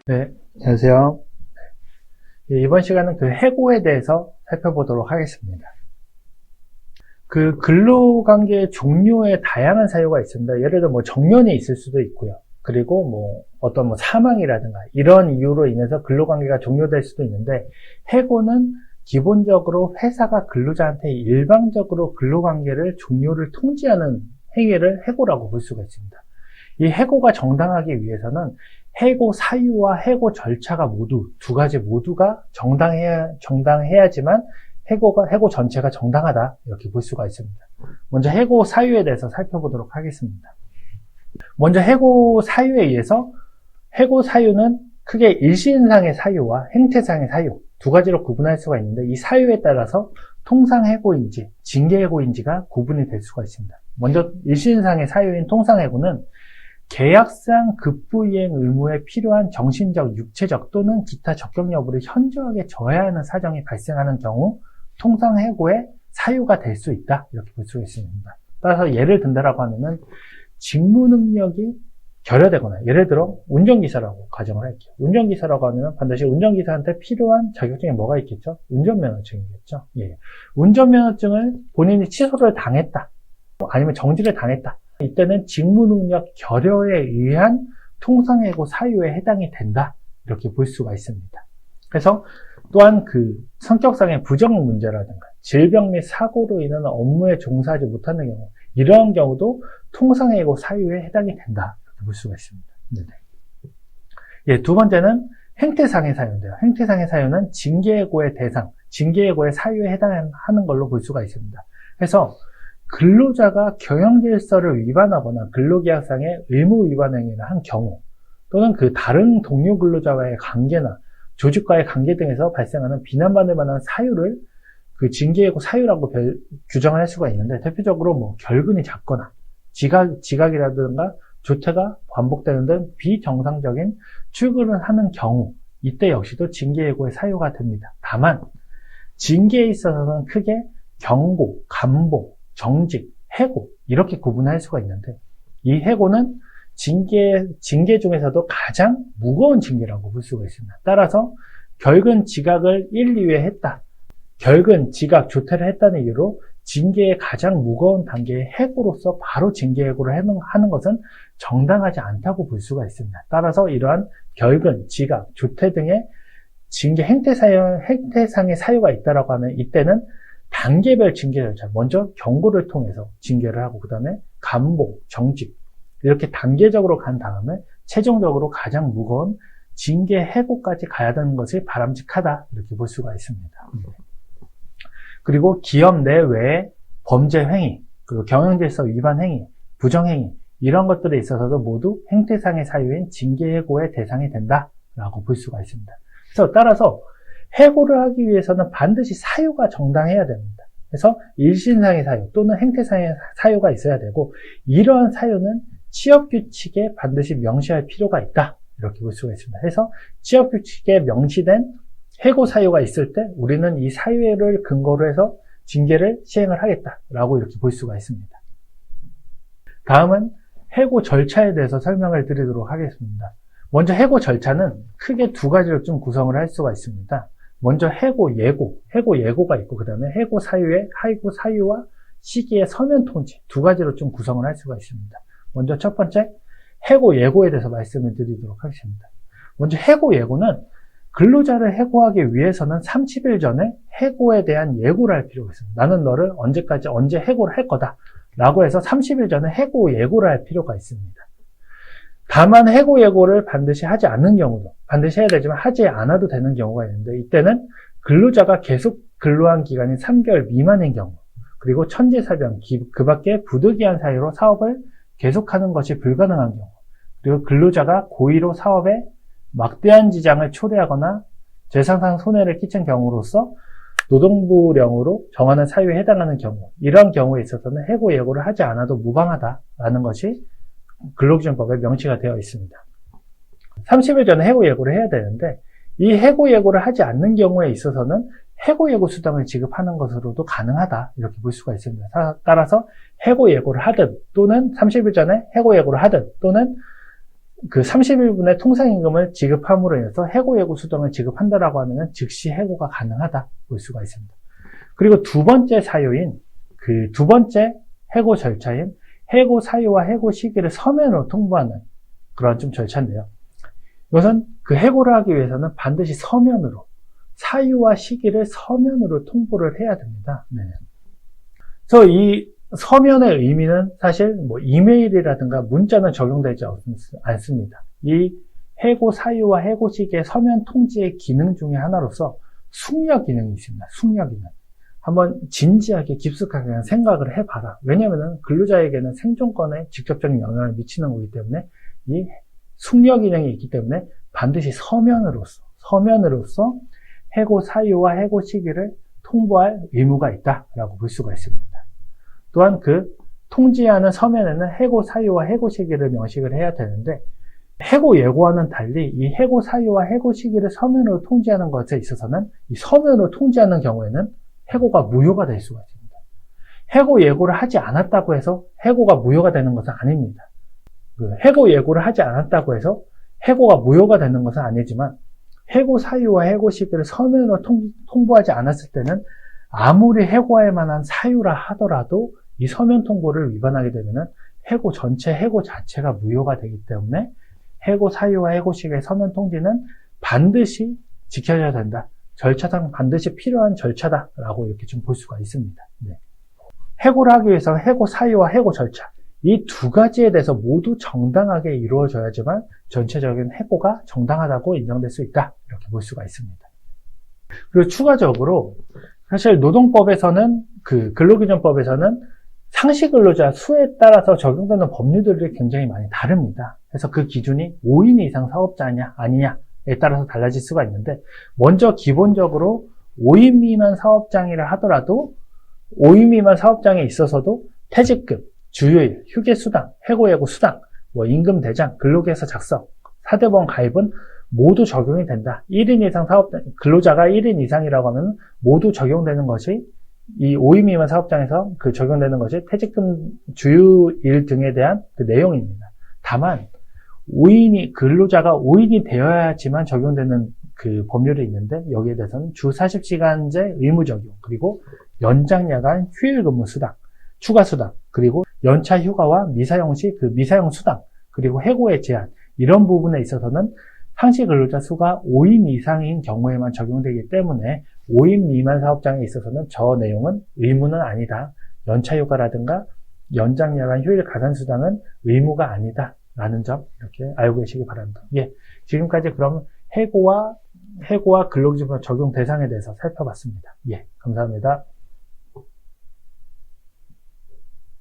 네, 안녕하세요. 네, 이번 시간은 그 해고에 대해서 살펴보도록 하겠습니다. 그 근로관계의 종류의 다양한 사유가 있습니다. 예를 들어 정년이 있을 수도 있고요. 그리고 어떤 사망이라든가 이런 이유로 인해서 근로관계가 종료될 수도 있는데, 해고는 기본적으로 회사가 근로자한테 일방적으로 근로관계를 종료를 통지하는 행위를 해고라고 볼 수가 있습니다. 이 해고가 정당하기 위해서는 해고 사유와 해고 절차가 두 가지 모두가 정당해야지만 해고 전체가 정당하다, 이렇게 볼 수가 있습니다. 먼저 해고 사유에 대해서 살펴보도록 하겠습니다. 먼저 해고 사유에 의해서, 해고 사유는 크게 일시인상의 사유와 행태상의 사유 두 가지로 구분할 수가 있는데, 이 사유에 따라서 통상해고인지 징계해고인지가 구분이 될 수가 있습니다. 먼저 일시인상의 사유인 통상해고는 계약상 급부이행 의무에 필요한 정신적, 육체적 또는 기타 적격 여부를 현저하게 저해야 하는 사정이 발생하는 경우 통상해고의 사유가 될 수 있다, 이렇게 볼 수가 있습니다. 따라서 예를 든다라고 하면은 직무 능력이 결여되거나, 예를 들어 운전기사라고 가정을 할게요. 운전기사라고 하면 반드시 운전기사한테 필요한 자격증이 뭐가 있겠죠? 운전면허증이겠죠. 예. 운전면허증을 본인이 취소를 당했다, 아니면 정지를 당했다, 이때는 직무능력 결여에 의한 통상해고 사유에 해당이 된다, 이렇게 볼 수가 있습니다. 그래서 또한 그 성격상의 부정 문제라든가 질병 및 사고로 인한 업무에 종사하지 못하는 경우, 이러한 경우도 통상해고 사유에 해당이 된다, 이렇게 볼 수가 있습니다. 네네. 예, 두 번째는 행태상의 사유인데요. 행태상의 사유는 징계해고의 대상, 징계해고의 사유에 해당하는 걸로 볼 수가 있습니다. 그래서 근로자가 경영질서를 위반하거나 근로계약상의 의무 위반 행위를 한 경우, 또는 그 다른 동료 근로자와의 관계나 조직과의 관계 등에서 발생하는 비난받을 만한 사유를 그 징계해고 사유라고 규정을 할 수가 있는데, 대표적으로 결근이 잦거나 지각이라든가 조퇴가 반복되는 등 비정상적인 출근을 하는 경우, 이때 역시도 징계해고의 사유가 됩니다. 다만 징계에 있어서는 크게 경고, 감보, 정직, 해고 이렇게 구분할 수가 있는데, 이 해고는 징계 중에서도 가장 무거운 징계라고 볼 수가 있습니다. 따라서 결근, 지각을 1, 2회 했다, 결근, 지각, 조퇴를 했다는 이유로 징계의 가장 무거운 단계의 해고로서 바로 징계해고를 하는 것은 정당하지 않다고 볼 수가 있습니다. 따라서 이러한 결근, 지각, 조퇴 등의 징계 행태상의 사유가 있다라고 하면, 이때는 단계별 징계 절차, 먼저 경고를 통해서 징계를 하고, 그 다음에 감보, 정직, 이렇게 단계적으로 간 다음에 최종적으로 가장 무거운 징계 해고까지 가야 되는 것이 바람직하다, 이렇게 볼 수가 있습니다. 그리고 기업 내외의 범죄 행위, 그리고 경영질서 위반 행위, 부정행위, 이런 것들에 있어서도 모두 행태상의 사유인 징계해고의 대상이 된다라고 볼 수가 있습니다. 그래서 따라서 해고를 하기 위해서는 반드시 사유가 정당해야 됩니다. 그래서 일시인상의 사유 또는 행태상의 사유가 있어야 되고, 이러한 사유는 취업규칙에 반드시 명시할 필요가 있다, 이렇게 볼 수가 있습니다. 그래서 취업규칙에 명시된 해고 사유가 있을 때 우리는 이 사유를 근거로 해서 징계를 시행을 하겠다라고 이렇게 볼 수가 있습니다. 다음은 해고 절차에 대해서 설명을 드리도록 하겠습니다. 먼저 해고 절차는 크게 두 가지로 좀 구성을 할 수가 있습니다. 먼저 해고 예고가 있고, 그 다음에 해고 사유와 시기의 서면 통지, 두 가지로 좀 구성을 할 수가 있습니다. 먼저 첫 번째, 해고 예고에 대해서 말씀을 드리도록 하겠습니다. 먼저 해고 예고는 근로자를 해고하기 위해서는 30일 전에 해고에 대한 예고를 할 필요가 있습니다. 나는 너를 언제 해고를 할 거다 라고 해서 30일 전에 해고 예고를 할 필요가 있습니다. 다만 해고 예고를 반드시 하지 않는 경우도, 반드시 해야 되지만 하지 않아도 되는 경우가 있는데, 이때는 근로자가 계속 근로한 기간이 3개월 미만인 경우, 그리고 천재사변, 그 밖에 부득이한 사유로 사업을 계속하는 것이 불가능한 경우, 그리고 근로자가 고의로 사업에 막대한 지장을 초래하거나 재산상 손해를 끼친 경우로서 노동부령으로 정하는 사유에 해당하는 경우, 이런 경우에 있어서는 해고 예고를 하지 않아도 무방하다라는 것이 근로기준법에 명시가 되어 있습니다. 30일 전에 해고 예고를 해야 되는데, 이 해고 예고를 하지 않는 경우에 있어서는 해고 예고 수당을 지급하는 것으로도 가능하다, 이렇게 볼 수가 있습니다. 따라서 해고 예고를 하든, 또는 30일 전에 해고 예고를 하든, 또는 그 30일분의 통상임금을 지급함으로 인해서 해고, 예고, 수당을 지급한다라고 하면 즉시 해고가 가능하다 볼 수가 있습니다. 그리고 두 번째 사유인 그 두 번째 해고 절차인 해고 사유와 해고 시기를 서면으로 통보하는 그런 좀 절차인데요. 이것은 그 해고를 하기 위해서는 반드시 서면으로 사유와 시기를 서면으로 통보를 해야 됩니다. 네. 그래서 이 서면의 의미는 사실 뭐 이메일이라든가 문자는 적용되지 않습니다. 이 해고 사유와 해고 시기의 서면 통지의 기능 중에 하나로서 숙려 기능이 있습니다. 숙려 기능. 한번 진지하게 깊숙하게 생각을 해봐라. 왜냐하면 근로자에게는 생존권에 직접적인 영향을 미치는 거기 때문에 이 숙려 기능이 있기 때문에 반드시 서면으로서 해고 사유와 해고 시기를 통보할 의무가 있다라고 볼 수가 있습니다. 또한 그 통지하는 서면에는 해고 사유와 해고 시기를 명식을 해야 되는데 해고 예고와는 달리 이 해고 사유와 해고 시기를 서면으로 통지하는 것에 있어서는 이 서면으로 통지하는 경우에는 해고가 무효가 될 수가 있습니다. 해고 예고를 하지 않았다고 해서 해고가 무효가 되는 것은 아닙니다. 해고 예고를 하지 않았다고 해서 해고가 무효가 되는 것은 아니지만 해고 사유와 해고 시기를 서면으로 통보하지 않았을 때는 아무리 해고할 만한 사유라 하더라도 이 서면 통보를 위반하게 되면 해고 자체가 무효가 되기 때문에 해고 사유와 해고 시기의 서면 통지는 반드시 지켜져야 된다. 절차상 반드시 필요한 절차다라고 이렇게 좀 볼 수가 있습니다. 네. 해고를 하기 위해서 해고 사유와 해고 절차 이 두 가지에 대해서 모두 정당하게 이루어져야지만 전체적인 해고가 정당하다고 인정될 수 있다 이렇게 볼 수가 있습니다. 그리고 추가적으로 사실 노동법에서는 그 근로기준법에서는 상시 근로자 수에 따라서 적용되는 법률들이 굉장히 많이 다릅니다. 그래서 그 기준이 5인 이상 사업자냐 아니냐에 따라서 달라질 수가 있는데 먼저 기본적으로 5인 미만 사업장이라 하더라도 5인 미만 사업장에 있어서도 퇴직금, 주휴일, 휴게수당, 해고, 예고 수당, 임금 대장, 근로계획서 작성, 사대보험 가입은 모두 적용이 된다. 1인 이상 사업장, 근로자가 1인 이상이라고 하면 모두 적용되는 것이 이 5인 미만 사업장에서 그 적용되는 것이 퇴직금, 주휴일 등에 대한 그 내용입니다. 다만 근로자가 5인이 되어야지만 적용되는 그 법률이 있는데 여기에 대해서는 주 40시간제 의무 적용, 그리고 연장 야간 휴일 근무 수당, 추가 수당, 그리고 연차 휴가와 미사용 시 그 미사용 수당, 그리고 해고의 제한 이런 부분에 있어서는 상시 근로자 수가 5인 이상인 경우에만 적용되기 때문에 5인 미만 사업장에 있어서는 저 내용은 의무는 아니다. 연차 휴가라든가 연장 야간 휴일 가산 수당은 의무가 아니다. 라는 점 이렇게 알고 계시기 바랍니다. 예, 지금까지 그럼 해고와 근로기준법 적용 대상에 대해서 살펴봤습니다. 예, 감사합니다.